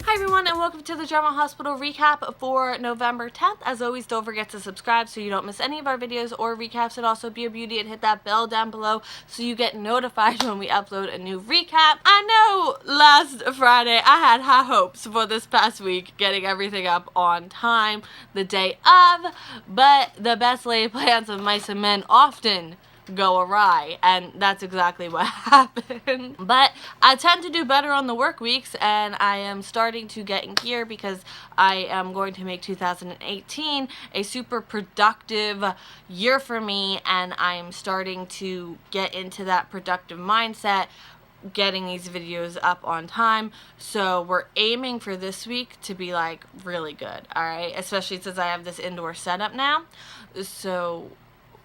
Hi everyone, and welcome to the Drama Hospital recap for November 10th. As always, don't forget to subscribe so you don't miss any of our videos or recaps, and also be a beauty and hit that bell down below so you get notified when we upload a new recap. I know last Friday I had high hopes for this past week getting everything up on time the day of, but the best laid plans of mice and men often go awry, and that's exactly what happened. But I tend to do better on the work weeks, and I am starting to get in gear because I am going to make 2018 a super productive year for me, and I'm starting to get into that productive mindset, getting these videos up on time. So we're aiming for this week to be like really good, alright, especially since I have this indoor setup now. So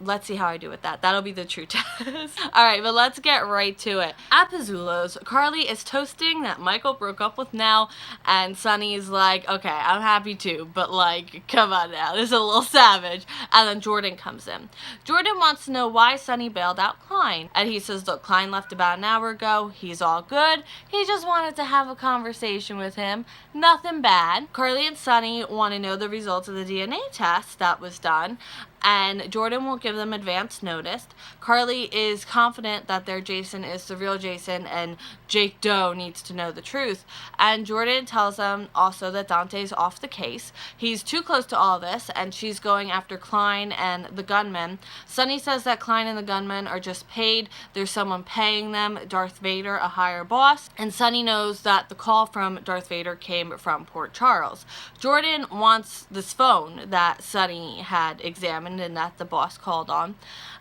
let's see how I do with that. That'll be the true test. Alright, but let's get right to it. At Pizzulo's, Carly is toasting that Michael broke up with Nell, and Sunny's like, okay, I'm happy too, but like, come on now, this is a little savage. And then Jordan comes in. Jordan wants to know why Sunny bailed out Klein. And he says, look, Klein left about an hour ago. He's all good. He just wanted to have a conversation with him. Nothing bad. Carly and Sunny want to know the results of the DNA test that was done, and Jordan will give them advance notice. Carly is confident that their Jason is the real Jason, and Jake Doe needs to know the truth. And Jordan tells them also that Dante's off the case. He's too close to all this, and she's going after Klein and the gunman. Sunny says that Klein and the gunman are just paid. There's someone paying them, Darth Vader, a higher boss. And Sunny knows that the call from Darth Vader came from Port Charles. Jordan wants this phone that Sunny had examined and that the boss called on.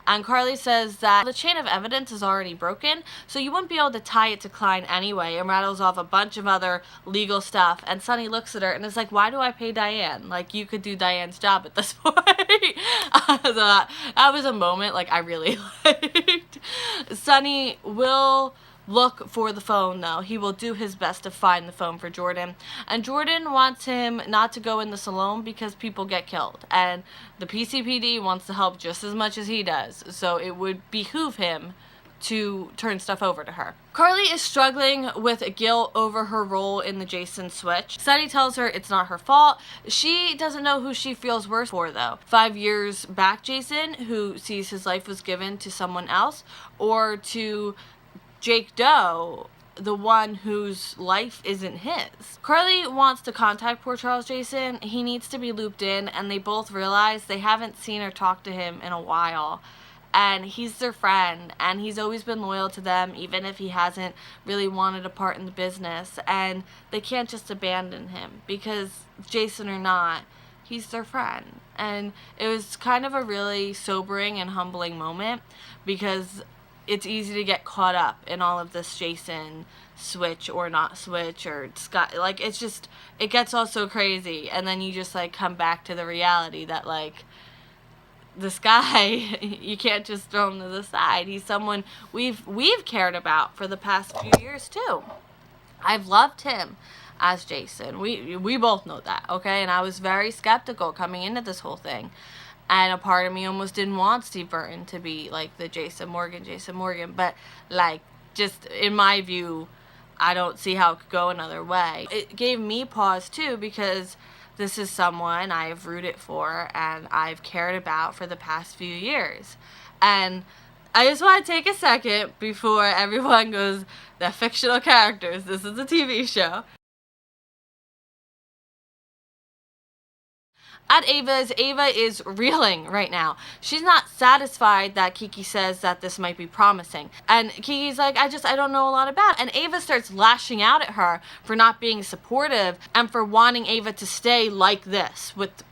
And Carly says that the chain of evidence is already broken, so you wouldn't be able to tie it to Klein anyway, and rattles off a bunch of other legal stuff. And Sunny looks at her and is like, why do I pay Diane? Like, you could do Diane's job at this point. So that was a moment like I really liked. Sunny will look for the phone, though. He will do his best to find the phone for Jordan. And Jordan wants him not to go in this alone because people get killed. And the PCPD wants to help just as much as he does. So it would behoove him to turn stuff over to her. Carly is struggling with guilt over her role in the Jason switch. Sunny tells her it's not her fault. She doesn't know who she feels worse for, though. 5 years back Jason, who sees his life was given to someone else, or to Jake Doe, the one whose life isn't his. Carly wants to contact poor Charles Jason. He needs to be looped in, and they both realize they haven't seen or talked to him in a while. And he's their friend, and he's always been loyal to them, even if he hasn't really wanted a part in the business. And they can't just abandon him, because Jason or not, he's their friend. And it was kind of a really sobering and humbling moment, because it's easy to get caught up in all of this Jason switch or not switch or Scott. Like, it's just, it gets all so crazy, and then you just like come back to the reality that like this guy, you can't just throw him to the side. He's someone we've cared about for the past few years too. I've loved him as Jason. We both know that, okay? And I was very skeptical coming into this whole thing. And a part of me almost didn't want Steve Burton to be like the Jason Morgan. But like, just in my view, I don't see how it could go another way. It gave me pause too, because this is someone I've rooted for and I've cared about for the past few years. And I just want to take a second before everyone goes, they're fictional characters, this is a TV show. At Ava's, Ava is reeling right now. She's not satisfied that Kiki says that this might be promising. And Kiki's like, I don't know a lot about it. And Ava starts lashing out at her for not being supportive and for wanting Ava to stay like this with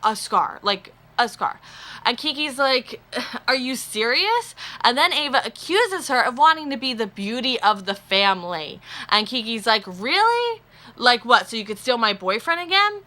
a scar. Like, a scar. And Kiki's like, are you serious? And then Ava accuses her of wanting to be the beauty of the family. And Kiki's like, really? Like what, so you could steal my boyfriend again?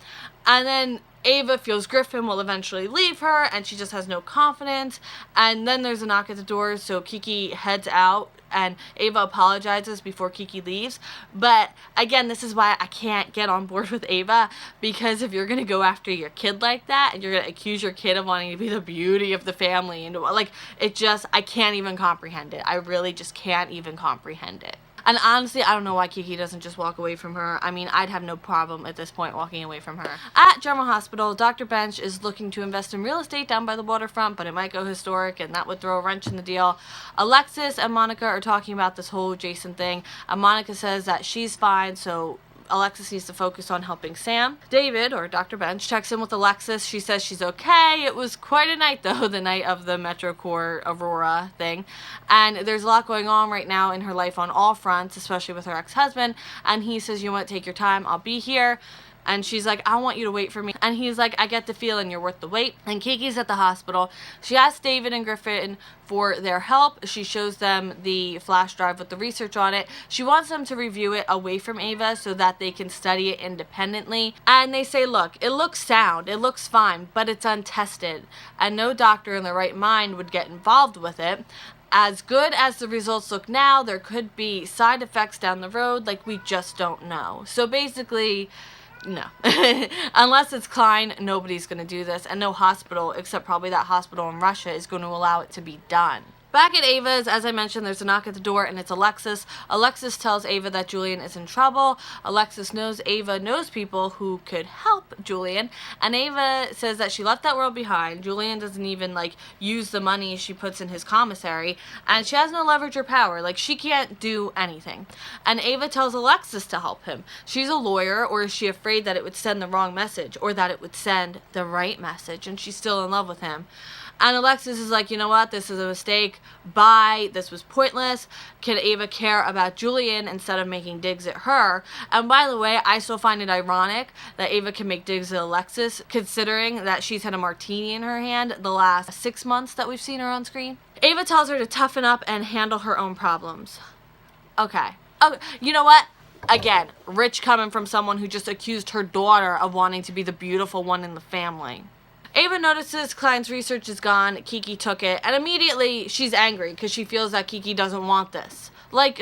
And then Ava feels Griffin will eventually leave her, and she just has no confidence. And then there's a knock at the door, so Kiki heads out, and Ava apologizes before Kiki leaves. But again, this is why I can't get on board with Ava, because if you're gonna go after your kid like that, and you're gonna accuse your kid of wanting to be the beauty of the family, and like, it just, I can't even comprehend it. I really just can't even comprehend it. And honestly, I don't know why Kiki doesn't just walk away from her. I mean, I'd have no problem at this point walking away from her. At General Hospital, Dr. Bench is looking to invest in real estate down by the waterfront, but it might go historic, and that would throw a wrench in the deal. Alexis and Monica are talking about this whole Jason thing, and Monica says that she's fine, so Alexis needs to focus on helping Sam. David, or Dr. Bench, checks in with Alexis. She says she's okay. It was quite a night, though, the night of the MetroCorps Aurora thing. And there's a lot going on right now in her life on all fronts, especially with her ex-husband. And he says, you want to take your time? I'll be here. And she's like, I want you to wait for me. And he's like, I get the feeling you're worth the wait. And Kiki's at the hospital. She asks David and Griffin for their help. She shows them the flash drive with the research on it. She wants them to review it away from Ava so that they can study it independently. And they say, look, it looks sound, it looks fine, but it's untested. And no doctor in their right mind would get involved with it. As good as the results look now, there could be side effects down the road, like we just don't know. So basically, no. Unless it's Klein, nobody's going to do this, and no hospital, except probably that hospital in Russia, is going to allow it to be done. Back at Ava's, as I mentioned, there's a knock at the door, and it's Alexis. Alexis tells Ava that Julian is in trouble. Alexis knows Ava knows people who could help Julian, and Ava says that she left that world behind. Julian doesn't even, use the money she puts in his commissary, and she has no leverage or power. She can't do anything. And Ava tells Alexis to help him. She's a lawyer, or is she afraid that it would send the wrong message, or that it would send the right message, and she's still in love with him? And Alexis is like, you know what, this is a mistake. Bye. This was pointless. Can Ava care about Julian instead of making digs at her? And by the way, I still find it ironic that Ava can make digs at Alexis, considering that she's had a martini in her hand the last 6 months that we've seen her on screen. Ava tells her to toughen up and handle her own problems. Okay. Oh, you know what? Again, rich coming from someone who just accused her daughter of wanting to be the beautiful one in the family. Ava notices Klein's research is gone, Kiki took it, and immediately she's angry because she feels that Kiki doesn't want this. I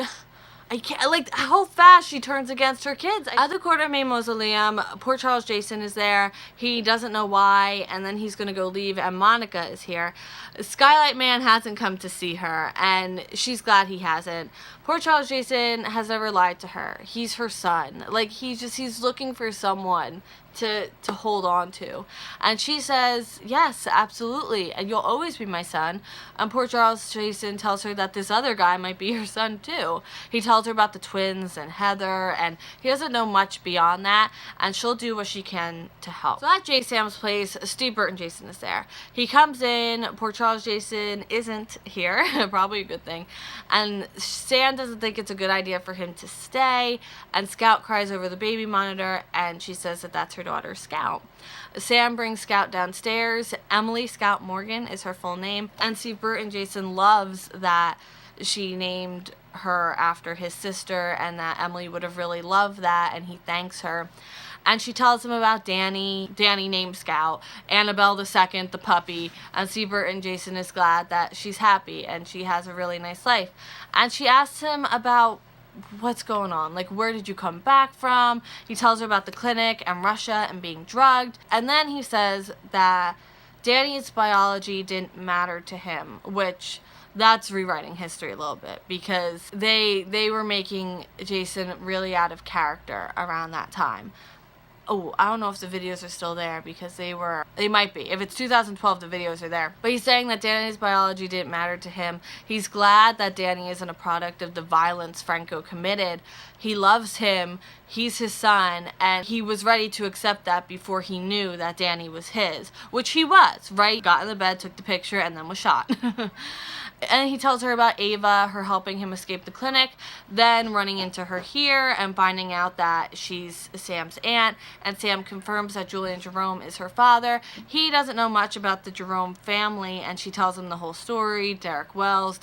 can't, how fast she turns against her kids. At the Quartermain Mausoleum, poor Charles Jason is there. He doesn't know why, and then he's going to go leave, and Monica is here. Skylight Man hasn't come to see her, and she's glad he hasn't. Poor Charles Jason has never lied to her. He's her son. He's looking for someone to hold on to. And she says, yes, absolutely, and you'll always be my son. And poor Charles Jason tells her that this other guy might be her son too. He tells her about the twins and Heather, and he doesn't know much beyond that, and she'll do what she can to help. So at JaSam's place, Steve Burton Jason is there. He comes in, poor Charles Jason isn't here, probably a good thing, and Sam doesn't think it's a good idea for him to stay, and Scout cries over the baby monitor, and she says that that's her daughter Scout. Sam brings Scout downstairs. Emily Scout Morgan is her full name, and Steve Burton Jason loves that she named her after his sister, and that Emily would have really loved that, and he thanks her. And she tells him about Danny named Scout, Annabelle II, the puppy, and Steve Burton Jason is glad that she's happy and she has a really nice life. And she asks him about what's going on, where did you come back from? He tells her about the clinic and Russia and being drugged, and then he says that Danny's biology didn't matter to him, which that's rewriting history a little bit, because they were making Jason really out of character around that time. Oh, I don't know if the videos are still there, because they might be. If it's 2012, the videos are there. But he's saying that Danny's biology didn't matter to him. He's glad that Danny isn't a product of the violence Franco committed. He loves him, he's his son, and he was ready to accept that before he knew that Danny was his. Which he was, right? Got in the bed, took the picture, and then was shot. And he tells her about Ava, her helping him escape the clinic, then running into her here and finding out that she's Sam's aunt, and Sam confirms that Julian Jerome is her father. He doesn't know much about the Jerome family, and she tells him the whole story, Derek Wells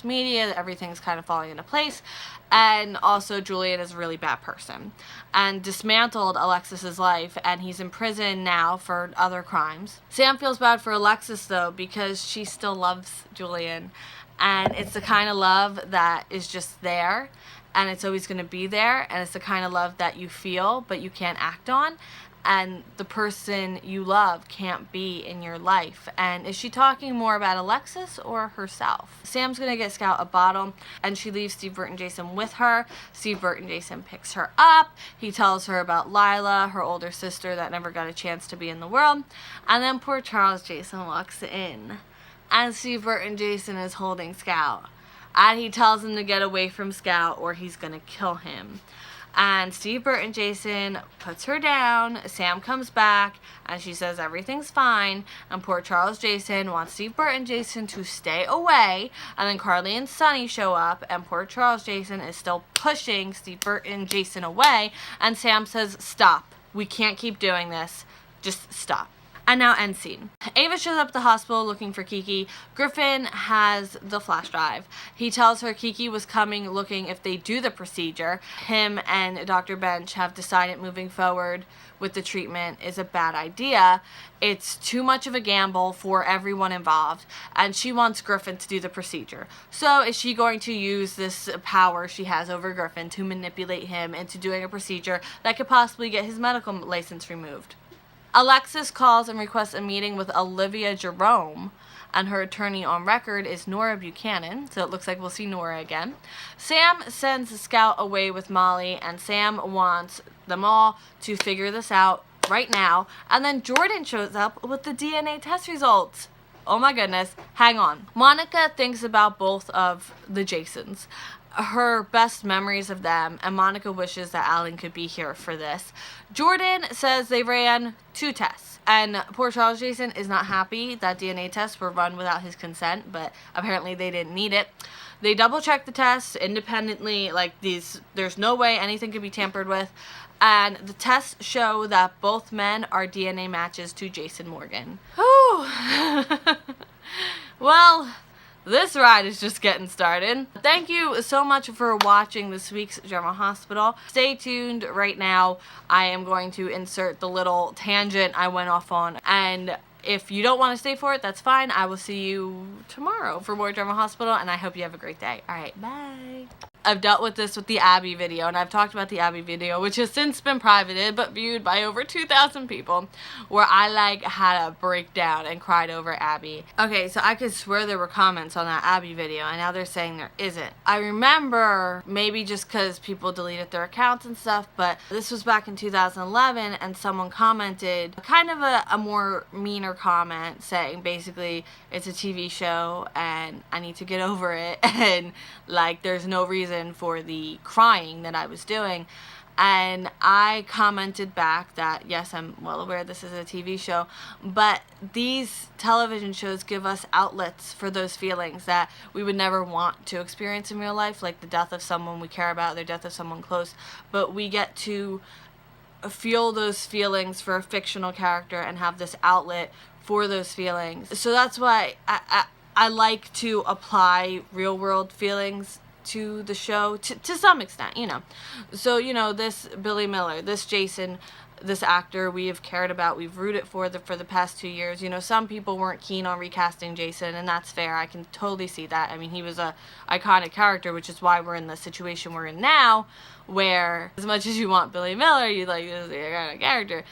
Media, everything's kind of falling into place. And also Julian is a really bad person and dismantled Alexis's life, and he's in prison now for other crimes. Sam feels bad for Alexis though, because she still loves Julian, and it's the kind of love that is just there, and it's always going to be there, and it's the kind of love that you feel but you can't act on. and the person you love can't be in your life. And is she talking more about Alexis or herself? Sam's gonna get Scout a bottle, and she leaves Steve, Bert, and Jason with her. Steve, Bert, and Jason picks her up. He tells her about Lila, her older sister that never got a chance to be in the world. And then poor Charles Jason walks in, and Steve, Bert, and Jason is holding Scout. And he tells him to get away from Scout or he's gonna kill him. And Steve, Bert, and Jason puts her down. Sam comes back and she says everything's fine. And poor Charles Jason wants Steve, Bert, and Jason to stay away. And then Carly and Sonny show up, and poor Charles Jason is still pushing Steve, Bert, and Jason away. And Sam says, stop. We can't keep doing this. Just stop. And now end scene. Ava shows up at the hospital looking for Kiki. Griffin has the flash drive. He tells her Kiki was coming looking if they do the procedure. Him and Dr. Bench have decided moving forward with the treatment is a bad idea. It's too much of a gamble for everyone involved, and she wants Griffin to do the procedure. So is she going to use this power she has over Griffin to manipulate him into doing a procedure that could possibly get his medical license removed? Alexis calls and requests a meeting with Olivia Jerome, and her attorney on record is Nora Buchanan, so it looks like we'll see Nora again. Sam sends Scout away with Molly, and Sam wants them all to figure this out right now. And then Jordan shows up with the DNA test results. Oh my goodness, hang on. Monica thinks about both of the Jasons, her best memories of them, and Monica wishes that Alan could be here for this. Jordan says they ran 2 tests, and poor Charles Jason is not happy that DNA tests were run without his consent, but apparently they didn't need it. They double checked the tests independently, like there's no way anything could be tampered with, and the tests show that both men are DNA matches to Jason Morgan. Whew. Well, this ride is just getting started. Thank you so much for watching this week's General Hospital. Stay tuned right now. I am going to insert the little tangent I went off on, and if you don't want to stay for it, that's fine. I will see you tomorrow for more General Hospital, and I hope you have a great day. Alright, bye. I've dealt with this with the Abby video, and I've talked about the Abby video, which has since been privated but viewed by over 2,000 people, where I had a breakdown and cried over Abby. Okay, so I could swear there were comments on that Abby video, and now they're saying there isn't. I remember, maybe just because people deleted their accounts and stuff, but this was back in 2011, and someone commented kind of a more meaner comment saying basically it's a TV show and I need to get over it, and there's no reason for the crying that I was doing. And I commented back that yes, I'm well aware this is a TV show, but these television shows give us outlets for those feelings that we would never want to experience in real life, like the death of someone we care about, the death of someone close, but we get to feel those feelings for a fictional character and have this outlet for those feelings. So that's why I like to apply real world feelings to the show to some extent, you know. So, you know, this Billy Miller, this Jason, this actor we have cared about, we've rooted for the past 2 years. You know, some people weren't keen on recasting Jason, and that's fair. I can totally see that. I mean, he was a iconic character, which is why we're in the situation we're in now, where as much as you want Billy Miller, you like this iconic character.